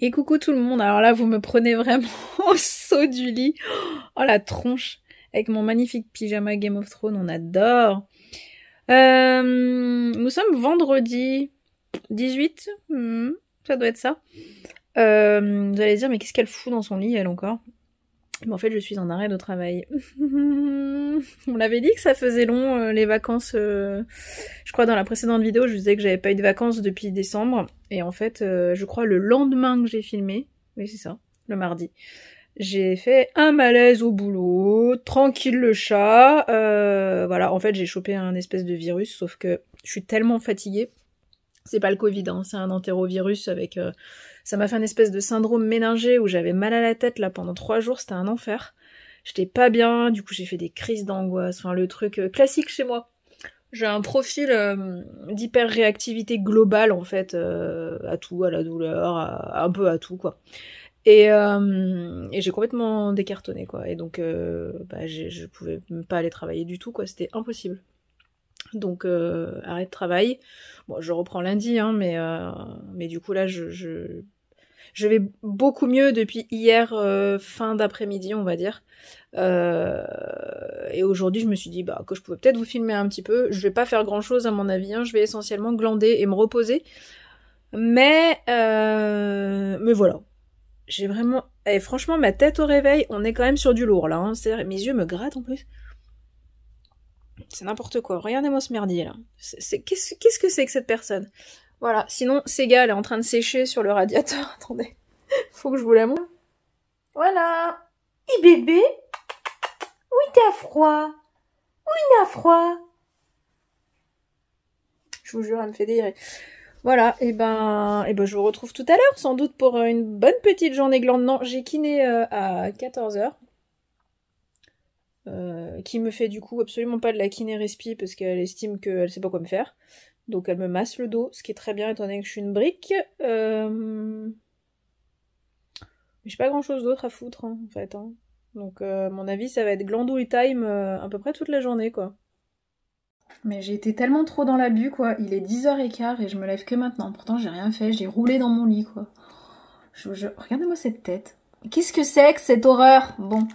Et coucou tout le monde, alors là vous me prenez vraiment au saut du lit. Oh la tronche, avec mon magnifique pyjama Game of Thrones, on adore. Nous sommes vendredi 18, ça doit être ça. Vous allez dire mais qu'est-ce qu'elle fout dans son lit elle encore? Mais en fait je suis en arrêt de travail. On l'avait dit que ça faisait long les vacances. Je crois dans la précédente vidéo je vous disais que j'avais pas eu de vacances depuis décembre. Et en fait je crois le lendemain que j'ai filmé, oui c'est ça, le mardi, j'ai fait un malaise au boulot, tranquille le chat. Voilà, en fait j'ai chopé un espèce de virus, sauf que je suis tellement fatiguée. C'est pas le Covid, hein, c'est un entérovirus avec... ça m'a fait un espèce de syndrome méningé où j'avais mal à la tête là pendant 3 jours, c'était un enfer. J'étais pas bien, du coup j'ai fait des crises d'angoisse, enfin le truc classique chez moi. J'ai un profil d'hyper-réactivité globale en fait, à tout, à la douleur, un peu à tout quoi. Et j'ai complètement décartonné quoi. Et donc je pouvais même pas aller travailler du tout quoi, c'était impossible. Donc arrêt de travail. Bon, je reprends lundi, hein, mais du coup là, je vais beaucoup mieux depuis hier fin d'après-midi, on va dire. Et aujourd'hui, je me suis dit que je pouvais peut-être vous filmer un petit peu. Je vais pas faire grand-chose à mon avis, hein. Je vais essentiellement glander et me reposer. Mais voilà. J'ai vraiment... Et franchement, ma tête au réveil, on est quand même sur du lourd là. Hein. Mes yeux me grattent en plus. C'est n'importe quoi. Regardez-moi ce merdier là. Qu'est-ce que c'est que cette personne? Voilà. Sinon, Sega, elle est en train de sécher sur le radiateur. Attendez. Faut que je vous la montre. Voilà. Et bébé? Oui, t'as froid. Oui, t'as froid. Je vous jure, elle me fait délirer. Voilà. Et ben, je vous retrouve tout à l'heure, sans doute pour une bonne petite journée glande. Non, j'ai kiné à 14h. Qui me fait du coup absolument pas de la kiné respi parce qu'elle estime qu'elle sait pas quoi me faire. Donc elle me masse le dos, ce qui est très bien étant donné que je suis une brique. Mais j'ai pas grand chose d'autre à foutre hein, en fait. Hein. Donc à mon avis ça va être glandouille time à peu près toute la journée quoi. Mais j'ai été tellement trop dans l'abus quoi. Il est 10h15 et je me lève que maintenant. Pourtant j'ai rien fait, j'ai roulé dans mon lit quoi. Regardez-moi cette tête. Qu'est-ce que c'est que cette horreur? Bon.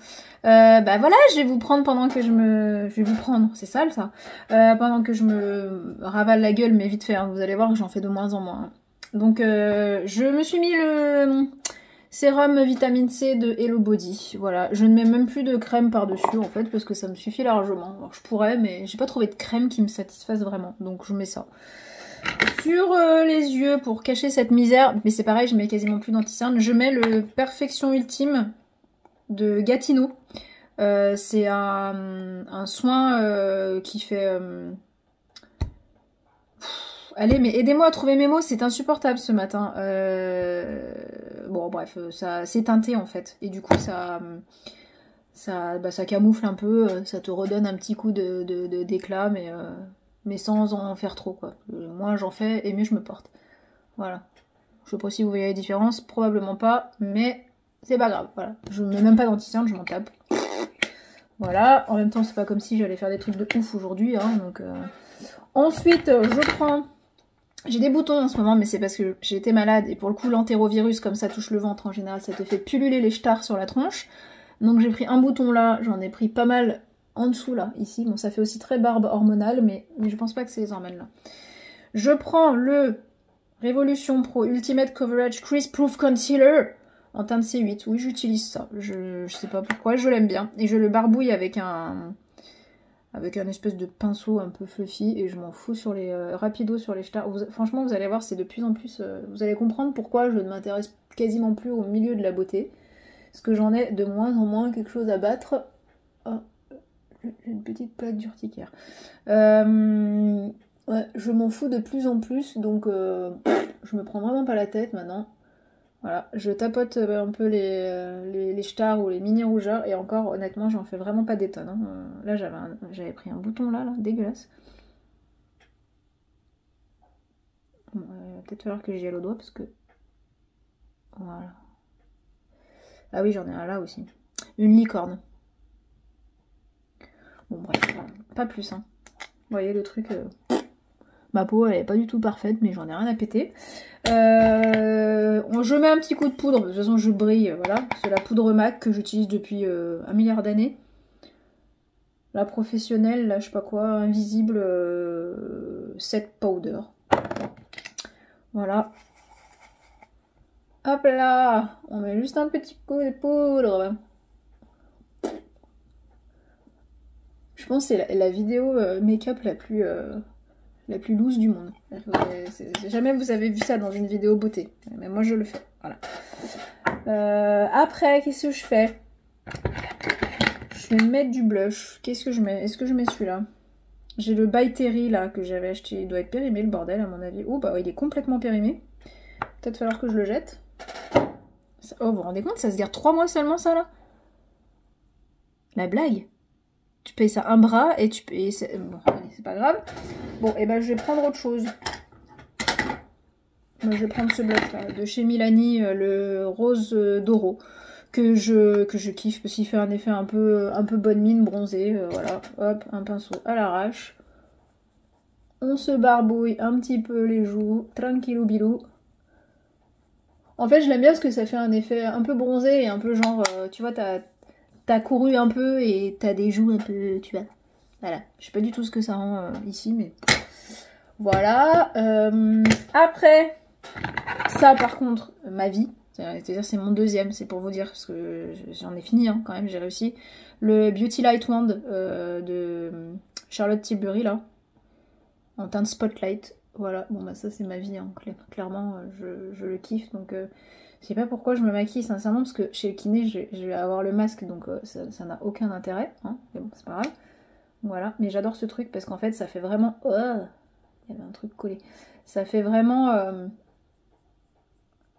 Voilà, je vais vous prendre pendant que je vais vous prendre, c'est sale ça. Pendant que je me ravale la gueule, mais vite fait, hein, vous allez voir que j'en fais de moins en moins. Hein. Donc je me suis mis le sérum vitamine C de Hello Body. Voilà, je ne mets même plus de crème par-dessus en fait, parce que ça me suffit largement. Alors je pourrais, mais j'ai pas trouvé de crème qui me satisfasse vraiment, donc je mets ça. Sur les yeux, pour cacher cette misère, mais c'est pareil, je mets quasiment plus d'anti-cerne, je mets le Perfection Ultime de Gatineau. C'est un soin qui fait... Allez, mais aidez-moi à trouver mes mots, c'est insupportable ce matin. Bon, bref, c'est teinté en fait. Et du coup, ça camoufle un peu, ça te redonne un petit coup d'éclat, mais sans en faire trop, quoi. Moins j'en fais, et mieux je me porte. Voilà. Je sais pas si vous voyez la différence, probablement pas, mais c'est pas grave, voilà. Je mets même pas d'anti-cerne, je m'en tape. Voilà, en même temps c'est pas comme si j'allais faire des trucs de ouf aujourd'hui, hein, donc... Ensuite, je prends... J'ai des boutons en ce moment, mais c'est parce que j'ai été malade, et pour le coup l'entérovirus, comme ça touche le ventre en général, ça te fait pulluler les stars sur la tronche. Donc j'ai pris un bouton là, j'en ai pris pas mal en dessous là, ici. Bon, ça fait aussi très barbe hormonale, mais je pense pas que c'est les hormones là. Je prends le Revolution Pro Ultimate Coverage Crease Proof Concealer en teinte C8. Oui, j'utilise ça. Je sais pas pourquoi, je l'aime bien. Et je le barbouille avec un espèce de pinceau un peu fluffy. Et je m'en fous sur les rapido sur les stars. Franchement, vous allez voir, c'est de plus en plus... vous allez comprendre pourquoi je ne m'intéresse quasiment plus au milieu de la beauté. Parce que j'en ai de moins en moins quelque chose à battre. Oh, j'ai une petite plaque d'urticaire. Ouais, je m'en fous de plus en plus, donc je me prends vraiment pas la tête maintenant. Voilà, je tapote un peu les stars ou les mini rougeurs, et encore, honnêtement, j'en fais vraiment pas des tonnes. Hein. Là, j'avais pris un bouton là, dégueulasse. Bon, il va peut-être falloir que j'y aille au doigt, parce que... Voilà. Ah oui, j'en ai un là aussi. Une licorne. Bon, bref, pas plus, hein. Vous voyez, le truc... Ma peau, elle est pas du tout parfaite, mais j'en ai rien à péter. Je Bon, je mets un petit coup de poudre. De toute façon, je brille. Voilà. C'est la poudre MAC que j'utilise depuis 1 milliard d'années. La professionnelle, là, je sais pas quoi, invisible set powder. Voilà. Hop là, on met juste un petit coup de poudre. Je pense que c'est la vidéo make-up la plus loose du monde. Jamais vous avez vu ça dans une vidéo beauté. Mais moi je le fais. Voilà. Après, qu'est-ce que je fais? Je vais mettre du blush. Qu'est-ce que je mets? Est-ce que je mets celui-là? J'ai le By Terry là que j'avais acheté. Il doit être périmé le bordel à mon avis. Oh bah il est complètement périmé. Peut-être falloir que je le jette. Oh, vous vous rendez compte, ça se garde 3 mois seulement ça là? La blague? Tu payes ça un bras et tu payes... Bon, allez, c'est pas grave. Bon, et ben je vais prendre autre chose. Moi, je vais prendre ce blush là, de chez Milani, le rose Doro, que je kiffe, parce qu'il fait un effet un peu bonne mine, bronzé. Voilà, hop, un pinceau à l'arrache. On se barbouille un petit peu les joues, tranquillou bilou. En fait, je l'aime bien parce que ça fait un effet un peu bronzé et un peu genre, tu vois, t'as couru un peu et t'as des joues un peu, tu vois. Voilà, je sais pas du tout ce que ça rend ici, mais voilà. Après, ça par contre, ma vie, c'est-à-dire c'est mon deuxième, c'est pour vous dire, parce que j'en ai fini hein, quand même, j'ai réussi. Le Beauty Light Wand de Charlotte Tilbury, là, en teinte Spotlight. Voilà, bon bah ça c'est ma vie, hein. Clairement je le kiffe, donc je sais pas pourquoi je me maquille sincèrement, parce que chez le kiné je vais avoir le masque, donc ça n'a aucun intérêt, hein. Mais bon c'est pas grave. Voilà, mais j'adore ce truc parce qu'en fait ça fait vraiment... Oh, il y avait un truc collé. Ça fait vraiment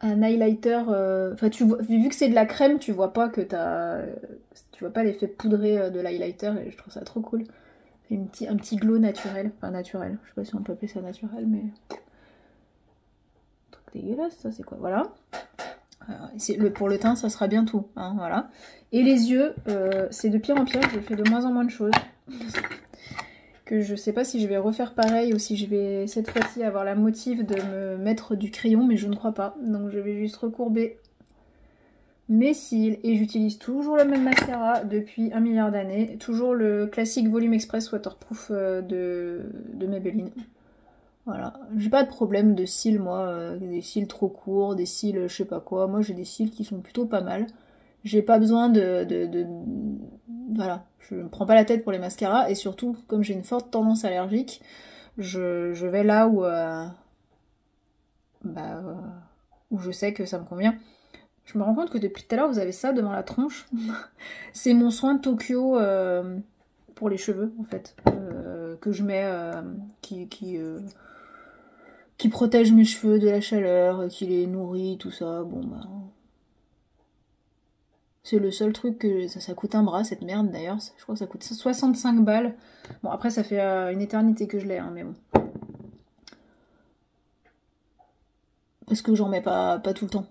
un highlighter, enfin tu vois, vu que c'est de la crème, tu vois pas que tu vois pas l'effet poudré de l'highlighter, et je trouve ça trop cool. Un petit glow naturel, enfin naturel, je sais pas si on peut appeler ça naturel, mais... Truc dégueulasse, ça c'est quoi? Voilà. Pour le teint, ça sera bien tout, hein, voilà. Et les yeux, c'est de pire en pire, je fais de moins en moins de choses. Que je sais pas si je vais refaire pareil ou si je vais cette fois-ci avoir la motive de me mettre du crayon, mais je ne crois pas. Donc je vais juste recourber mes cils et j'utilise toujours le même mascara depuis 1 milliard d'années. Toujours le classique Volume Express Waterproof de Maybelline. Voilà, j'ai pas de problème de cils moi, des cils trop courts, des cils je sais pas quoi. Moi j'ai des cils qui sont plutôt pas mal. J'ai pas besoin Voilà, je me prends pas la tête pour les mascaras et surtout comme j'ai une forte tendance allergique, je vais là où je sais que ça me convient. Je me rends compte que depuis tout à l'heure, vous avez ça devant la tronche. C'est mon soin de Tokyo pour les cheveux, en fait. Que je mets, qui protège mes cheveux de la chaleur, qui les nourrit, tout ça. Bon, bah... C'est le seul truc que... Ça coûte un bras, cette merde, d'ailleurs. Je crois que ça coûte 65 balles. Bon, après, ça fait une éternité que je l'ai, hein, mais bon. Parce que j'en mets pas tout le temps.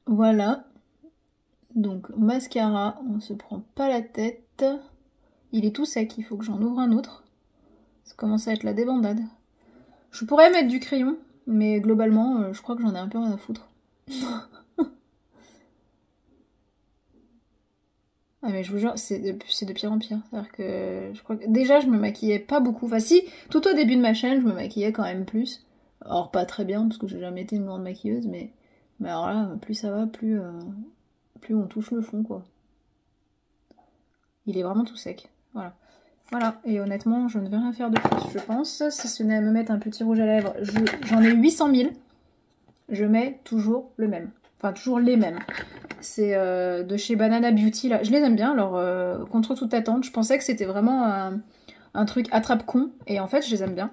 Voilà. Donc mascara, on se prend pas la tête. Il est tout sec, il faut que j'en ouvre un autre. Ça commence à être la débandade. Je pourrais mettre du crayon, mais globalement, je crois que j'en ai un peu rien à foutre. Ah mais je vous jure, c'est de pire en pire. C'est-à-dire que je crois que déjà je me maquillais pas beaucoup. Enfin si, tout au début de ma chaîne, je me maquillais quand même plus. Alors pas très bien, parce que j'ai jamais été une grande maquilleuse, mais alors là, plus ça va, plus on touche le fond, quoi. Il est vraiment tout sec. Voilà. Voilà, et honnêtement, je ne vais rien faire de plus, je pense. Si ce n'est à me mettre un petit rouge à lèvres, j'en ai 800 000. Je mets toujours le même. Enfin, toujours les mêmes. C'est de chez Banana Beauty, là. Je les aime bien, alors, contre toute attente. Je pensais que c'était vraiment un truc attrape-con, et en fait, je les aime bien.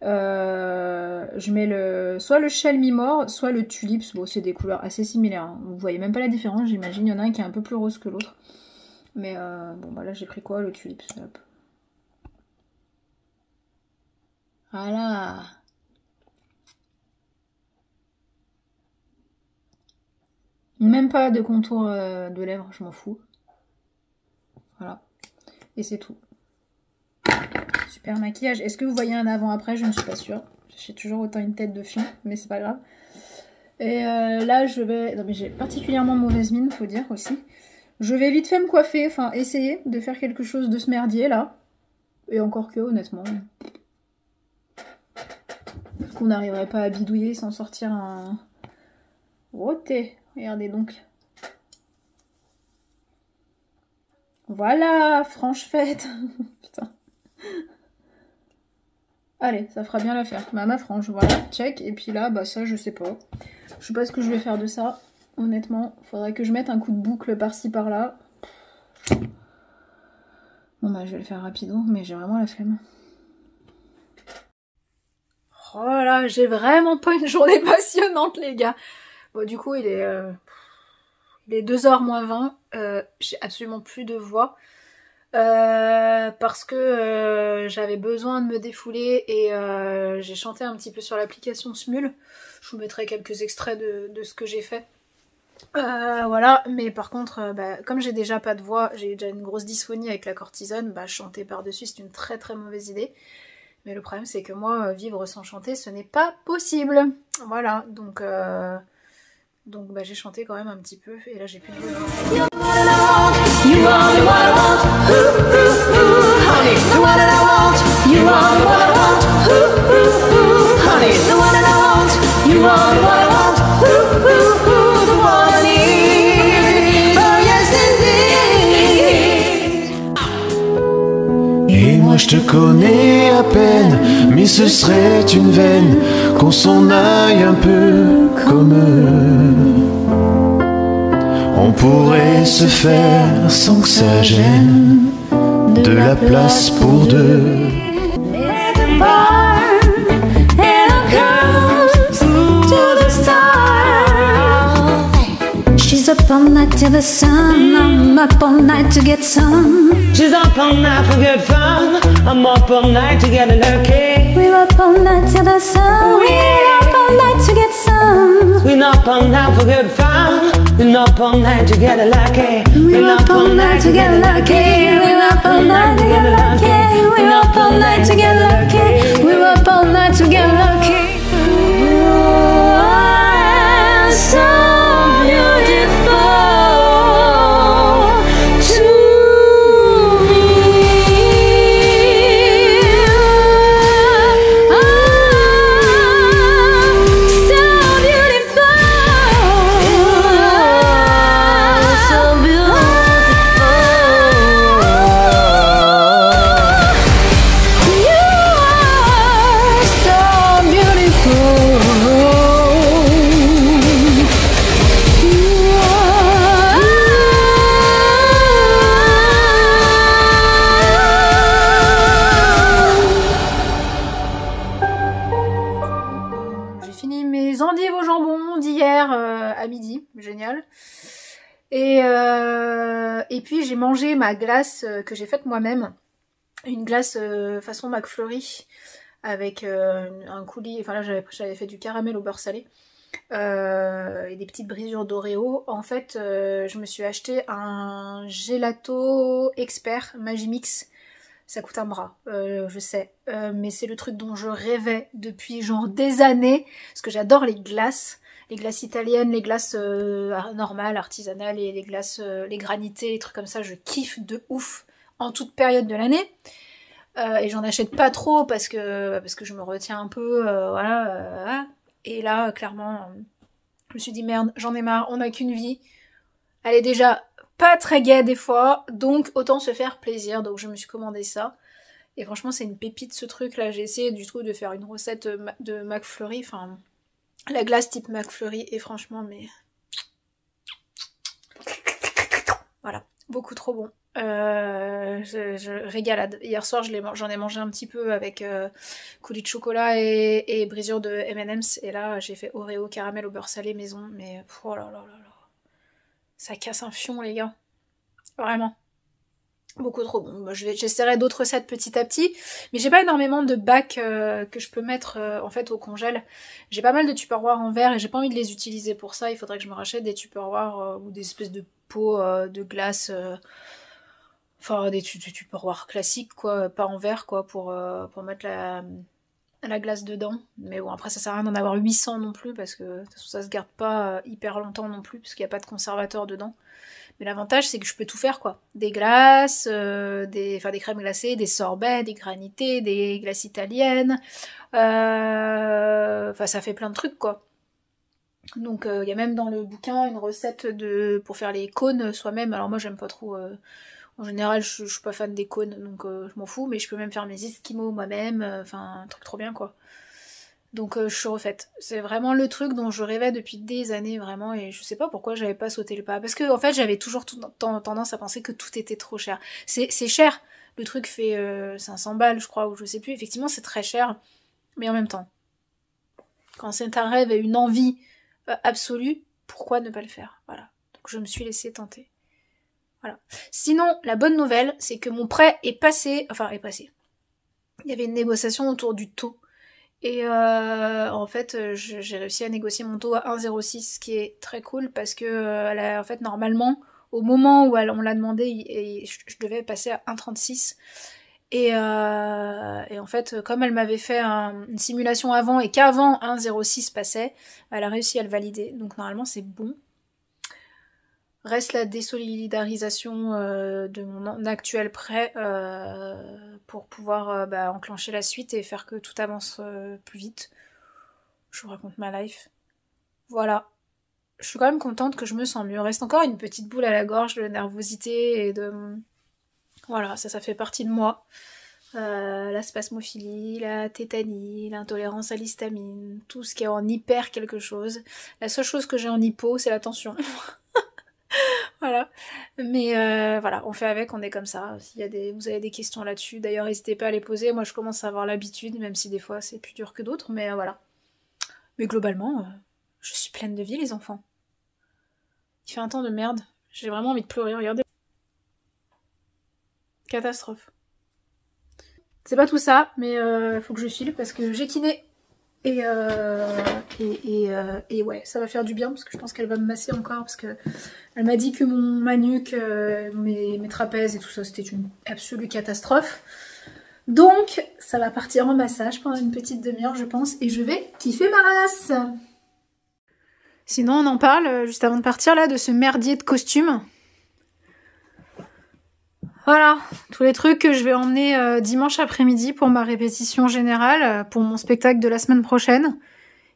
Je mets soit le Shell Me More, soit le Tulips. Bon, c'est des couleurs assez similaires, hein. Vous voyez même pas la différence, j'imagine. Il y en a un qui est un peu plus rose que l'autre. Mais bon, bah là, j'ai pris quoi? Le Tulips, hop. Voilà. Même pas de contour de lèvres, je m'en fous. Voilà. Et c'est tout. Super maquillage. Est-ce que vous voyez un avant-après? Je ne suis pas sûre. J'ai toujours autant une tête de fion, mais c'est pas grave. Et là, je vais... Non, mais j'ai particulièrement mauvaise mine, faut dire aussi. Je vais vite fait me coiffer, enfin, essayer de faire quelque chose de ce merdier, là. Et encore que, honnêtement... Est-ce qu'on n'arriverait pas à bidouiller sans sortir un... Roté, regardez donc. Voilà, franche fête. Putain. Allez, ça fera bien l'affaire. Bah, ma frange, voilà, check. Et puis là, bah ça, je sais pas. Je sais pas ce que je vais faire de ça. Honnêtement, faudrait que je mette un coup de boucle par-ci, par-là. Bon bah, je vais le faire rapido, mais j'ai vraiment la flemme. Oh là, j'ai vraiment pas une journée passionnante, les gars. Bon, du coup, il est 2h moins 20. J'ai absolument plus de voix. Parce que j'avais besoin de me défouler et j'ai chanté un petit peu sur l'application Smule. Je vous mettrai quelques extraits de ce que j'ai fait. Voilà, mais par contre, bah, comme j'ai déjà pas de voix, j'ai déjà une grosse dysphonie avec la cortisone, bah, chanter par-dessus c'est une très très mauvaise idée. Mais le problème c'est que moi, vivre sans chanter, ce n'est pas possible. Voilà, donc bah, j'ai chanté quand même un petit peu, et là j'ai plus de voix. Et moi je te connais à peine, mais ce serait une veine qu'on s'en aille un peu comme eux. On pourrait se faire sans que ça gêne de la place pour deux. She's up all night till the sun. I'm up all night to get some. She's up all night for good fun. I'm up all night to get lucky. We're up all night till the sun. We're up all night to get some. We're up all night for good fun. We're up all night to get lucky. We're up all night to get lucky. We're up all night to get lucky. We're up all night to get lucky. We're up all night to get lucky. Oh, so génial. Et puis j'ai mangé ma glace que j'ai faite moi-même, une glace façon McFlurry avec un coulis, enfin là j'avais fait du caramel au beurre salé et des petites brisures d'Oreo. En fait je me suis acheté un gelato expert Magimix. Ça coûte un bras, je sais, mais c'est le truc dont je rêvais depuis genre des années, parce que j'adore les glaces italiennes, les glaces normales, artisanales, et les glaces, les granités, les trucs comme ça, je kiffe de ouf en toute période de l'année. Et j'en achète pas trop parce que je me retiens un peu, voilà. Et là, clairement, je me suis dit merde, j'en ai marre, on n'a qu'une vie. Elle est déjà pas très gaie des fois, donc autant se faire plaisir. Donc je me suis commandé ça. Et franchement, c'est une pépite ce truc là. J'ai essayé du coup de faire une recette de McFlurry, enfin la glace type McFlurry, et franchement, mais voilà, beaucoup trop bon. Je régalade. Hier soir, j'en ai mangé un petit peu avec coulis de chocolat et brisure de M&M's. Et là, j'ai fait Oreo caramel au beurre salé maison. Mais oh là là là là, ça casse un fion, les gars. Vraiment. Beaucoup trop bon. J'essaierai d'autres recettes petit à petit. Mais j'ai pas énormément de bacs que je peux mettre en fait au congèle. J'ai pas mal de tupperwares en verre et j'ai pas envie de les utiliser pour ça. Il faudrait que je me rachète des tupperwares ou des espèces de pots de glace. Enfin, des tupperwares classiques, quoi, pas en verre, quoi, pour mettre la glace dedans. Mais bon, après ça sert à rien d'en avoir 800 non plus, parce que de toute façon ça se garde pas hyper longtemps non plus, parce qu'il n'y a pas de conservateur dedans. Mais l'avantage c'est que je peux tout faire quoi. Des glaces, des crèmes glacées, des sorbets, des granités, des glaces italiennes. Enfin ça fait plein de trucs quoi. Donc il y a même dans le bouquin une recette pour faire les cônes soi-même. Alors moi j'aime pas trop... En général, je suis pas fan des cônes, donc je m'en fous, mais je peux même faire mes esquimaux moi-même, enfin, un truc trop bien, quoi. Donc je suis refaite. C'est vraiment le truc dont je rêvais depuis des années, vraiment, et je sais pas pourquoi j'avais pas sauté le pas. Parce que, en fait, j'avais toujours tendance à penser que tout était trop cher. C'est cher, le truc fait 500 balles, je crois, ou je sais plus. Effectivement, c'est très cher, mais en même temps, quand c'est un rêve et une envie absolue, pourquoi ne pas le faire? Voilà. Donc je me suis laissée tenter. Voilà. Sinon, la bonne nouvelle, c'est que mon prêt est passé. Enfin, est passé. Il y avait une négociation autour du taux. Et en fait, j'ai réussi à négocier mon taux à 1,06, ce qui est très cool parce que, en fait, normalement, au moment où on l'a demandé, je devais passer à 1,36. Et en fait, comme elle m'avait fait une simulation avant et qu'avant 1,06 passait, elle a réussi à le valider. Donc normalement, c'est bon. Reste la désolidarisation de mon actuel prêt pour pouvoir enclencher la suite et faire que tout avance plus vite. Je vous raconte ma life. Voilà. Je suis quand même contente que je me sens mieux. Reste encore une petite boule à la gorge de nervosité et de... Voilà, ça fait partie de moi. La spasmophilie, la tétanie, l'intolérance à l'histamine, tout ce qui est en hyper quelque chose. La seule chose que j'ai en hypo, c'est la tension. Voilà, mais voilà, on fait avec, on est comme ça. S'il y a vous avez des questions là-dessus, d'ailleurs n'hésitez pas à les poser. Moi je commence à avoir l'habitude, même si des fois c'est plus dur que d'autres, mais voilà. Mais globalement, je suis pleine de vie les enfants. Il fait un temps de merde, j'ai vraiment envie de pleurer, regardez. Catastrophe. C'est pas tout ça, mais faut que je file parce que j'ai kiné. Et ouais, ça va faire du bien parce que je pense qu'elle va me masser encore parce que elle m'a dit que ma nuque, mes trapèzes et tout ça, c'était une absolue catastrophe. Donc, ça va partir en massage pendant une petite demi-heure, je pense, et je vais kiffer ma race. Sinon, on en parle juste avant de partir là de ce merdier de costume. Voilà, tous les trucs que je vais emmener dimanche après-midi pour ma répétition générale, pour mon spectacle de la semaine prochaine.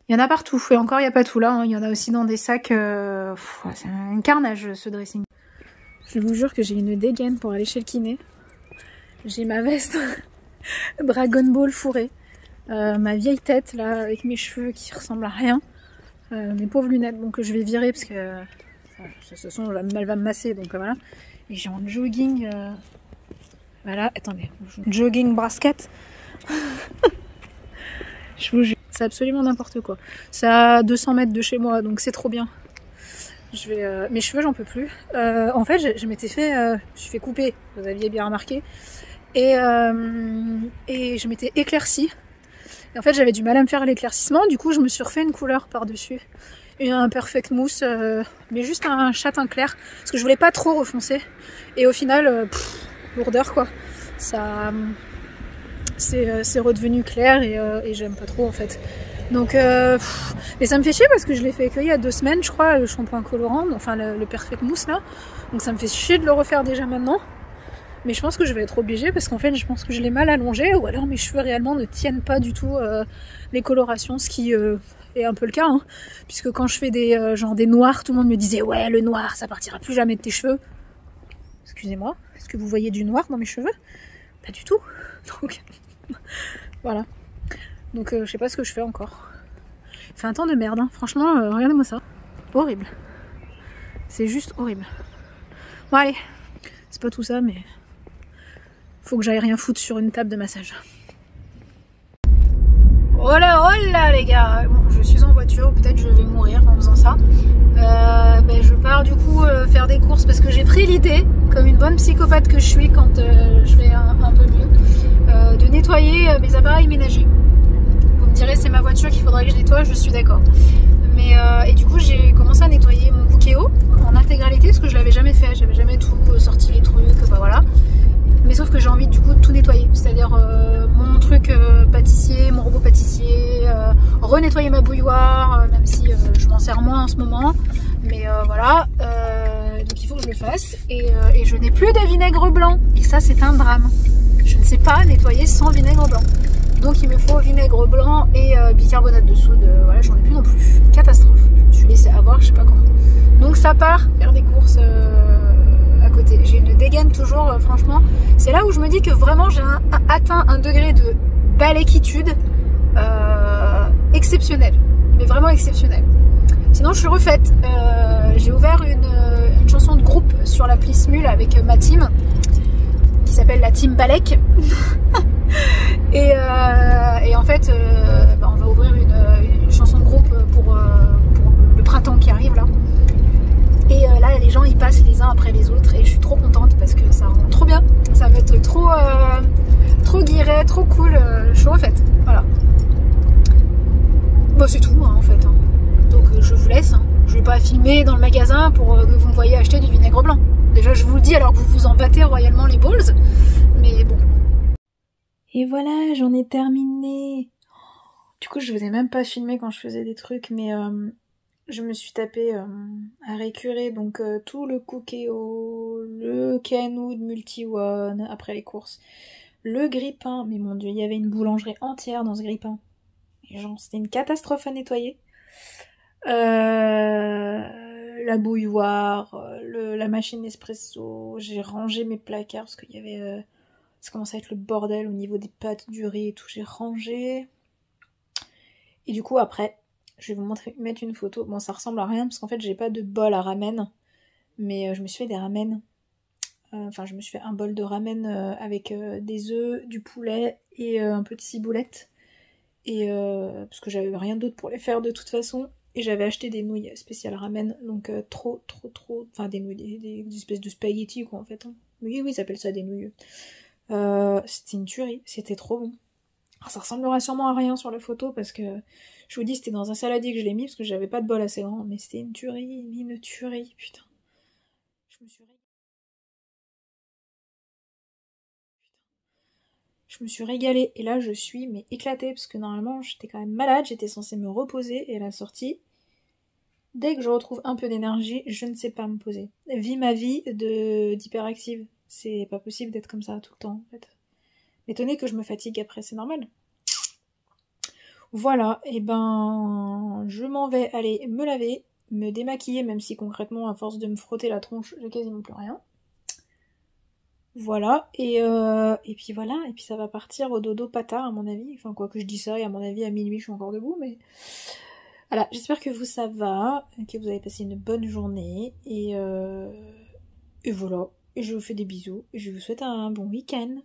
Il y en a partout, et encore il n'y a pas tout là, hein. Il y en a aussi dans des sacs, c'est un carnage ce dressing. Je vous jure que j'ai une dégaine pour aller chez le kiné. J'ai ma veste Dragon Ball fourrée, ma vieille tête là avec mes cheveux qui ressemblent à rien, mes pauvres lunettes donc que je vais virer parce que de toute façon elle va me masser donc voilà. Et j'ai un jogging, voilà, attendez, jogging brasquette. Je vous jure, c'est absolument n'importe quoi. C'est à 200 mètres de chez moi, donc c'est trop bien. Mes cheveux, j'en peux plus. En fait, je m'étais fait, je me suis fait couper, vous aviez bien remarqué, et je m'étais éclaircie. Et en fait, j'avais du mal à me faire l'éclaircissement, du coup, je me suis refait une couleur par-dessus. Un perfect mousse, mais juste un châtain clair, parce que je voulais pas trop refoncer. Et au final, lourdeur quoi. Ça, c'est redevenu clair et j'aime pas trop en fait. Donc, mais ça me fait chier parce que je l'ai fait qu'il y a 2 semaines, je crois, le shampoing colorant, enfin le perfect mousse là. Donc ça me fait chier de le refaire déjà maintenant. Mais je pense que je vais être obligée parce qu'en fait, je pense que je l'ai mal allongé ou alors mes cheveux réellement ne tiennent pas du tout les colorations, ce qui est un peu le cas, hein, puisque quand je fais des noirs, tout le monde me disait ouais le noir ça partira plus jamais de tes cheveux. Excusez-moi, est-ce que vous voyez du noir dans mes cheveux? Pas du tout. Donc voilà. Donc je sais pas ce que je fais encore. Il fait un temps de merde, hein. Franchement, regardez-moi ça. Horrible. C'est juste horrible. Bon allez, c'est pas tout ça mais faut que j'aille rien foutre sur une table de massage. Oh là les gars, bon, je suis en voiture, peut-être je vais mourir en faisant ça. Je pars du coup faire des courses parce que j'ai pris l'idée, comme une bonne psychopathe que je suis quand je vais un peu mieux, de nettoyer mes appareils ménagers. Vous me direz c'est ma voiture qu'il faudrait que je nettoie, je suis d'accord. Mais et du coup j'ai commencé à nettoyer mon Cookéo en intégralité parce que je l'avais jamais fait, j'avais jamais tout sorti les trucs, voilà. Mais sauf que j'ai envie du coup de tout nettoyer, c'est-à-dire mon truc pâtissier, mon robot pâtissier, renettoyer ma bouilloire, même si je m'en sers moins en ce moment. Mais voilà, donc il faut que je le fasse. Et je n'ai plus de vinaigre blanc. Et ça c'est un drame. Je ne sais pas nettoyer sans vinaigre blanc. Donc il me faut vinaigre blanc et bicarbonate de soude. Voilà, j'en ai plus non plus. Catastrophe. Je me suis laissée avoir, je sais pas comment. Donc ça part faire des courses à côté. J'ai une dégaine toujours, franchement. C'est là où je me dis que vraiment j'ai atteint un degré de baléquitude exceptionnel. Mais vraiment exceptionnel. Sinon je suis refaite. J'ai ouvert une chanson de groupe sur l'appli Smule avec ma team qui s'appelle la team Balek. et en fait on va ouvrir une chanson de groupe pour le printemps qui arrive là. Et là les gens ils passent les uns après les autres et je suis trop contente parce que ça rend trop bien. Ça va être trop guiré, trop cool. Je suis refaite. Voilà. Bon c'est tout hein, en fait. Hein. Donc je vous laisse. Hein. Je vais pas filmer dans le magasin pour que vous me voyez acheter du vinaigre blanc. Déjà je vous le dis alors que vous vous en battez royalement les balls. Mais bon. Et voilà, j'en ai terminé. Du coup, je vous ai même pas filmé quand je faisais des trucs, mais je me suis tapé à récurer donc tout le Cookéo, le Kenwood Multi-One après les courses, le grille-pain, mais mon dieu, il y avait une boulangerie entière dans ce grille-pain. Et genre, c'était une catastrophe à nettoyer. La bouilloire, la machine espresso, j'ai rangé mes placards parce qu'il y avait... ça commençait à être le bordel au niveau des pâtes, du riz et tout, j'ai rangé. Et du coup après, je vais vous mettre une photo. Bon ça ressemble à rien parce qu'en fait j'ai pas de bol à ramen. Mais je me suis fait des ramen. Enfin je me suis fait un bol de ramen avec des œufs, du poulet et un peu de ciboulette. Et parce que j'avais rien d'autre pour les faire de toute façon. Et j'avais acheté des nouilles spéciales ramen. Donc trop. Enfin des nouilles, des espèces de spaghettis quoi en fait. Hein. Oui ils appellent ça des nouilles. C'était une tuerie, c'était trop bon. Alors, ça ressemblera sûrement à rien sur la photo parce que je vous dis c'était dans un saladier que je l'ai mis parce que j'avais pas de bol assez grand, mais c'était une tuerie, putain. Je me suis régalée et là je suis mais éclatée parce que normalement j'étais quand même malade, j'étais censée me reposer et à la sortie, dès que je retrouve un peu d'énergie, je ne sais pas me poser. Vis ma vie d'hyperactive. C'est pas possible d'être comme ça tout le temps en fait. M'étonner que je me fatigue après, c'est normal. Voilà, et ben je m'en vais aller me laver, me démaquiller, même si concrètement à force de me frotter la tronche, j'ai quasiment plus rien. Voilà, et puis voilà, et puis ça va partir au dodo patard à mon avis. Enfin quoi que je dis ça, et à mon avis à minuit je suis encore debout, mais... Voilà, j'espère que vous ça va, que vous avez passé une bonne journée, et voilà. Et je vous fais des bisous, et je vous souhaite un bon week-end.